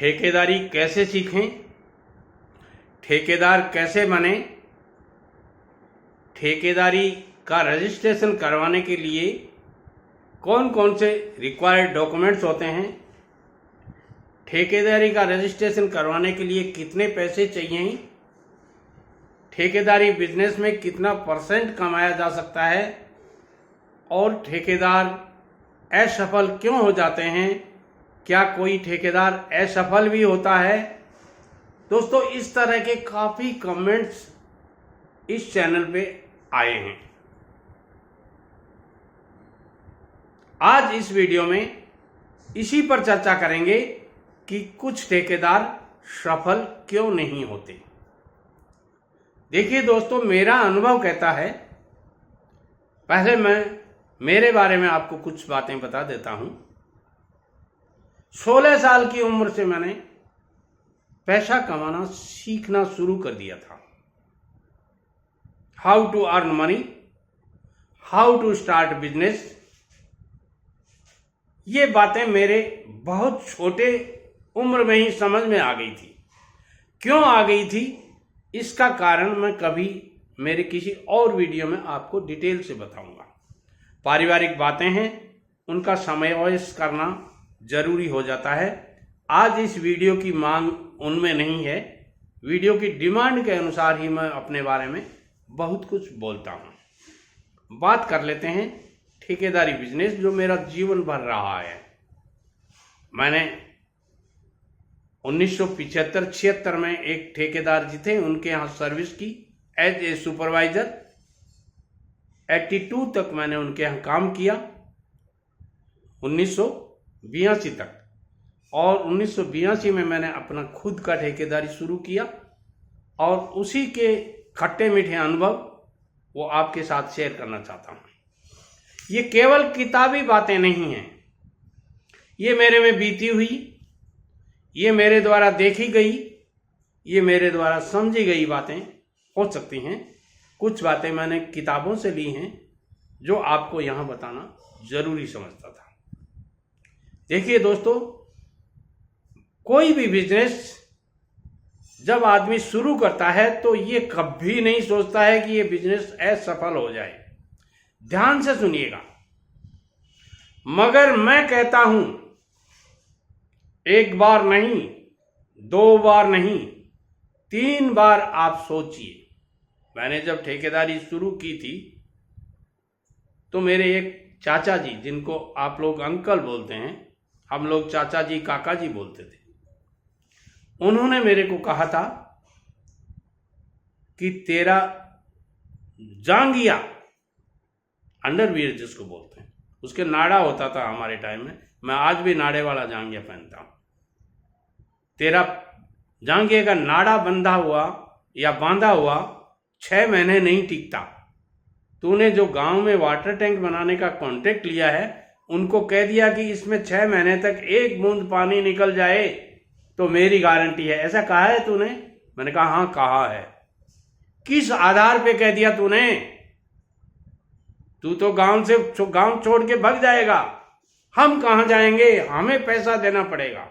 ठेकेदारी कैसे सीखें, ठेकेदार कैसे बने, ठेकेदारी का रजिस्ट्रेशन करवाने के लिए कौन कौन से रिक्वायर्ड डॉक्यूमेंट्स होते हैं, ठेकेदारी का रजिस्ट्रेशन करवाने के लिए कितने पैसे चाहिए, ठेकेदारी बिजनेस में कितना % कमाया जा सकता है और ठेकेदार असफल क्यों हो जाते हैं, क्या कोई ठेकेदार असफल भी होता है। दोस्तों, इस तरह के काफ़ी कमेंट्स इस चैनल पे आए हैं। आज इस वीडियो में इसी पर चर्चा करेंगे कि कुछ ठेकेदार सफल क्यों नहीं होते। देखिए दोस्तों, मेरा अनुभव कहता है, पहले मैं मेरे बारे में आपको कुछ बातें बता देता हूं। 16 साल की उम्र से मैंने पैसा कमाना सीखना शुरू कर दिया था। How to earn money, how to start business, ये बातें मेरे बहुत छोटे उम्र में ही समझ में आ गई थी। क्यों आ गई थी, इसका कारण मैं कभी मेरे किसी और वीडियो में आपको डिटेल से बताऊंगा। पारिवारिक बातें हैं, उनका समावेश करना जरूरी हो जाता है। आज इस वीडियो की मांग उनमें नहीं है, वीडियो की डिमांड के अनुसार ही मैं अपने बारे में बहुत कुछ बोलता हूं। बात कर लेते हैं ठेकेदारी बिजनेस, जो मेरा जीवन भर रहा है। मैंने 1975-76 में एक ठेकेदार जी थे, उनके यहाँ सर्विस की एज ए सुपरवाइजर। 82 तक मैंने उनके यहाँ काम किया, 1982 तक। और 1982 में मैंने अपना खुद का ठेकेदारी शुरू किया और उसी के खट्टे मीठे अनुभव वो आपके साथ शेयर करना चाहता हूँ। ये केवल किताबी बातें नहीं हैं, ये मेरे में बीती हुई, ये मेरे द्वारा देखी गई, ये मेरे द्वारा समझी गई बातें हो सकती हैं। कुछ बातें मैंने किताबों से ली हैं जो आपको यहाँ बताना जरूरी समझता था। देखिए दोस्तों, कोई भी बिजनेस जब आदमी शुरू करता है तो ये कभी नहीं सोचता है कि ये बिजनेस असफल हो जाए। ध्यान से सुनिएगा, मगर मैं कहता हूं, एक बार नहीं, 2 बार नहीं, 3 बार आप सोचिए। मैंने जब ठेकेदारी शुरू की थी तो मेरे एक चाचा जी, जिनको आप लोग अंकल बोलते हैं, हम लोग चाचा जी काका जी बोलते थे, उन्होंने मेरे को कहा था कि तेरा जांघिया, अंडरवियर जिसको बोलते हैं, उसके नाड़ा होता था हमारे टाइम में, मैं आज भी नाड़े वाला जांघिया पहनता हूं। तेरा जांघिया का नाड़ा बंधा हुआ या बांधा हुआ 6 महीने नहीं टिकता। तूने जो गांव में वाटर टैंक बनाने का कॉन्ट्रैक्ट लिया है, उनको कह दिया कि इसमें 6 महीने तक 1 बूंद पानी निकल जाए तो मेरी गारंटी है। ऐसा कहा है तूने? मैंने कहा हाँ कहा है। किस आधार पे कह दिया तूने? तू तो गांव छोड़ के भाग जाएगा, हम कहां जाएंगे, हमें पैसा देना पड़ेगा।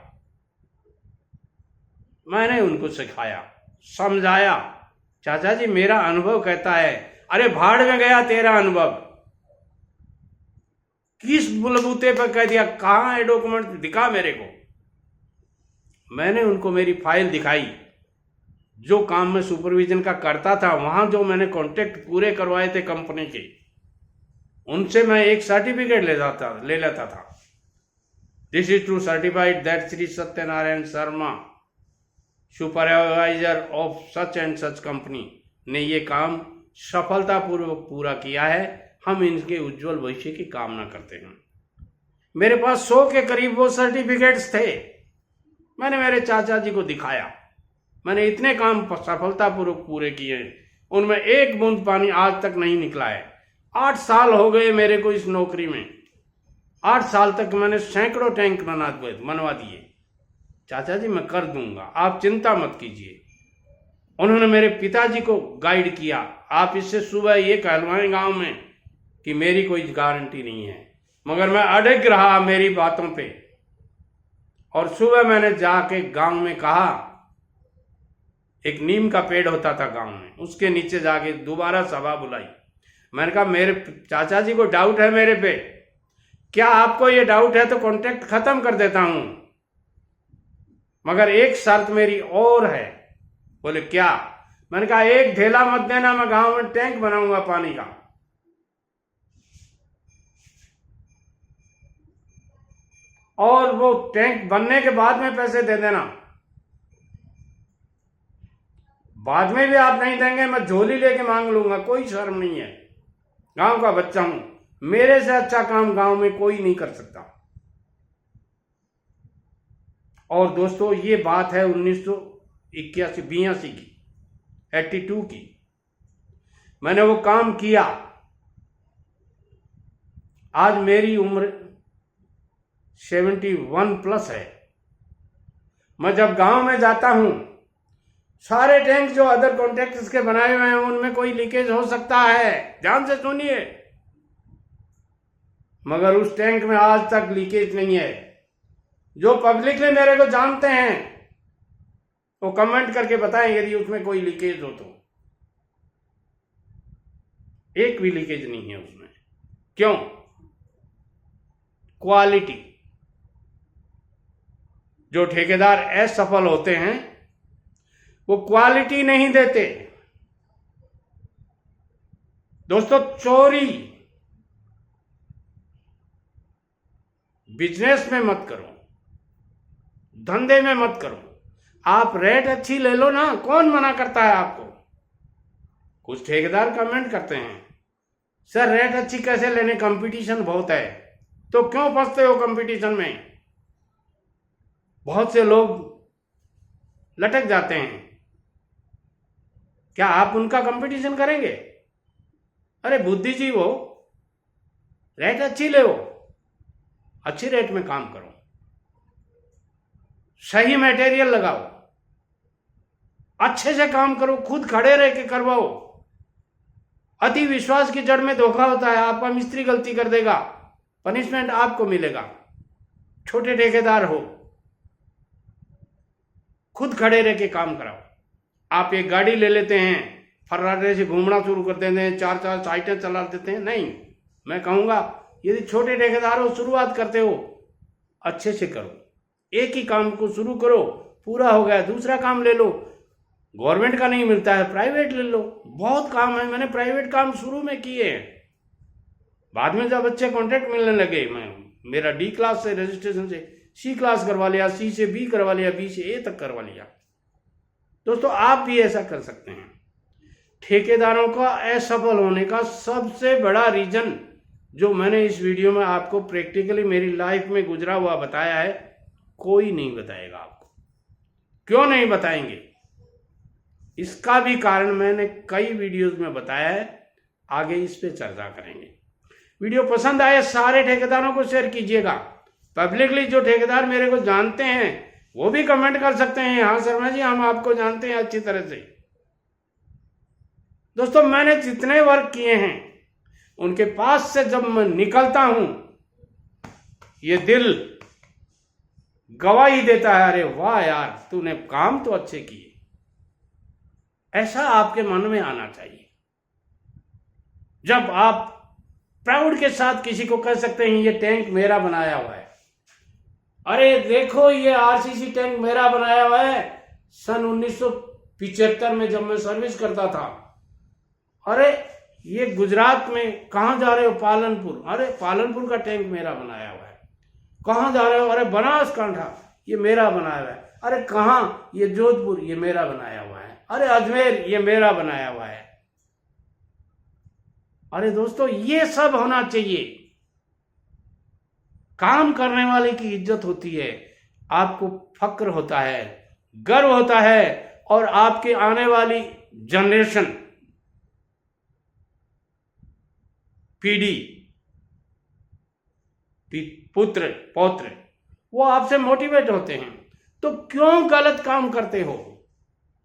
मैंने उनको सिखाया, समझाया, चाचा जी मेरा अनुभव कहता है। अरे भाड़ में गया तेरा अनुभव, किस बलबूते पर कह दिया, कहां है डॉक्यूमेंट, दिखा मेरे को। मैंने उनको मेरी फाइल दिखाई, जो काम मैं सुपरविजन का करता था, वहां जो मैंने कॉन्ट्रैक्ट पूरे करवाए थे कंपनी के, उनसे मैं एक सर्टिफिकेट ले लेता था। This is to certified that Shri Satyanarayan Sharma, supervisor of such and such company, ने ये काम सफलतापूर्वक पूरा किया है। हम इनके उज्जवल भविष्य की कामना करते हैं। मेरे पास 100 के करीब वो सर्टिफिकेट्स थे। मैंने मेरे चाचा जी को दिखाया। मैंने इतने काम सफलतापूर्वक पूरे किए, उनमें 1 बूंद पानी आज तक नहीं निकला है। 8 साल हो गए मेरे को इस नौकरी में। 8 साल तक मैंने सैकड़ों टैंक बनवा दिए। चाचा जी मैं कर दूंगा, आप चिंता मत कीजिए। उन्होंने मेरे पिताजी को गाइड किया, आप इससे सुबह ये कहलवाएं गांव में कि मेरी कोई गारंटी नहीं है, मगर मैं अड़ग रहा मेरी बातों पे। और सुबह मैंने जाके गांव में कहा, एक नीम का पेड़ होता था गांव में, उसके नीचे जाके दोबारा सभा बुलाई। मैंने कहा मेरे चाचा जी को डाउट है मेरे पे, क्या आपको ये डाउट है तो कॉन्ट्रैक्ट खत्म कर देता हूं, मगर एक शर्त मेरी और है। बोले क्या? मैंने कहा एक ढेला मत देना, मैं गांव में टैंक बनाऊंगा पानी का। और वो टैंक बनने के बाद में पैसे दे देना, बाद में भी आप नहीं देंगे मैं झोली लेके मांग लूंगा, कोई शर्म नहीं है। गांव का बच्चा हूं, मेरे से अच्छा काम गांव में कोई नहीं कर सकता। और दोस्तों ये बात है 1982 की, 82 की। मैंने वो काम किया। आज मेरी उम्र 71 प्लस है। मैं जब गांव में जाता हूं, सारे टैंक जो अदर कॉन्ट्रैक्टर्स के बनाए हुए हैं उनमें कोई लीकेज हो सकता है, ध्यान से सुनिए, मगर उस टैंक में आज तक लीकेज नहीं है। जो पब्लिकली मेरे को जानते हैं वो कमेंट करके बताएं यदि उसमें कोई लीकेज हो तो। एक भी लीकेज नहीं है उसमें। क्यों? क्वालिटी। जो ठेकेदार असफल होते हैं वो क्वालिटी नहीं देते। दोस्तों चोरी बिजनेस में मत करो, धंधे में मत करो। आप रेट अच्छी ले लो ना, कौन मना करता है आपको? कुछ ठेकेदार कमेंट करते हैं सर रेट अच्छी कैसे लेने, कंपटीशन बहुत है। तो क्यों फंसते हो कंपटीशन में? बहुत से लोग लटक जाते हैं, क्या आप उनका कंपटीशन करेंगे? अरे बुद्धिजीव हो, रेट अच्छी ले, अच्छी रेट में काम करो, सही मटेरियल लगाओ, अच्छे से काम करो, खुद खड़े रह के करवाओ। अति विश्वास की जड़ में धोखा होता है। आपका मिस्त्री गलती कर देगा, पनिशमेंट आपको मिलेगा। छोटे ठेकेदार हो, खुद खड़े रह के काम कराओ। आप एक गाड़ी ले लेते हैं, फर्राटे से घूमना शुरू कर देते हैं, 4 साइटें चला देते हैं। नहीं, मैं कहूंगा यदि छोटे ठेकेदार हो, शुरुआत करते हो, अच्छे से करो। एक ही काम को शुरू करो, पूरा हो गया दूसरा काम ले लो। गवर्नमेंट का नहीं मिलता है, प्राइवेट ले लो। बहुत काम है, मैंने प्राइवेट काम शुरू में किए हैं। बाद में जब अच्छे कॉन्ट्रैक्ट मिलने लगे, मेरा डी क्लास से रजिस्ट्रेशन से सी क्लास करवा लिया, सी से बी करवा लिया, बी से ए तक करवा लिया। दोस्तों आप भी ऐसा कर सकते हैं। ठेकेदारों का असफल होने का सबसे बड़ा रीजन जो मैंने इस वीडियो में आपको प्रैक्टिकली मेरी लाइफ में गुजरा हुआ बताया है, कोई नहीं बताएगा आपको। क्यों नहीं बताएंगे? इसका भी कारण मैंने कई वीडियोस में बताया है, आगे इस पे चर्चा करेंगे। वीडियो पसंद आए सारे ठेकेदारों को शेयर कीजिएगा। पब्लिकली जो ठेकेदार मेरे को जानते हैं वो भी कमेंट कर सकते हैं, हाँ शर्मा जी हम आपको जानते हैं अच्छी तरह से। दोस्तों मैंने जितने वर्क किए हैं उनके पास से जब मैं निकलता हूं, ये दिल गवाही देता है, अरे वाह यार तूने काम तो अच्छे किए। ऐसा आपके मन में आना चाहिए। जब आप प्राउड के साथ किसी को कह सकते हैं ये टैंक मेरा बनाया हुआ है, अरे देखो ये आरसीसी टैंक मेरा बनाया हुआ है, सन 1975 में जब मैं सर्विस करता था। अरे ये गुजरात में कहाँ जा रहे हो? पालनपुर, अरे पालनपुर का टैंक मेरा बनाया हुआ है। कहाँ जा रहे हो? अरे बनासकांठा, ये मेरा बनाया हुआ है। अरे कहाँ? ये जोधपुर, ये मेरा बनाया हुआ है। अरे अजमेर, ये मेरा बनाया हुआ है। अरे दोस्तों ये सब होना चाहिए। काम करने वाले की इज्जत होती है, आपको फक्र होता है, गर्व होता है, और आपके आने वाली जनरेशन, पीढ़ी, पुत्र पौत्र, वो आपसे मोटिवेट होते हैं। तो क्यों गलत काम करते हो?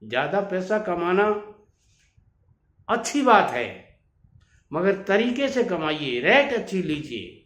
ज्यादा पैसा कमाना अच्छी बात है, मगर तरीके से कमाइए, रेट अच्छी लीजिए।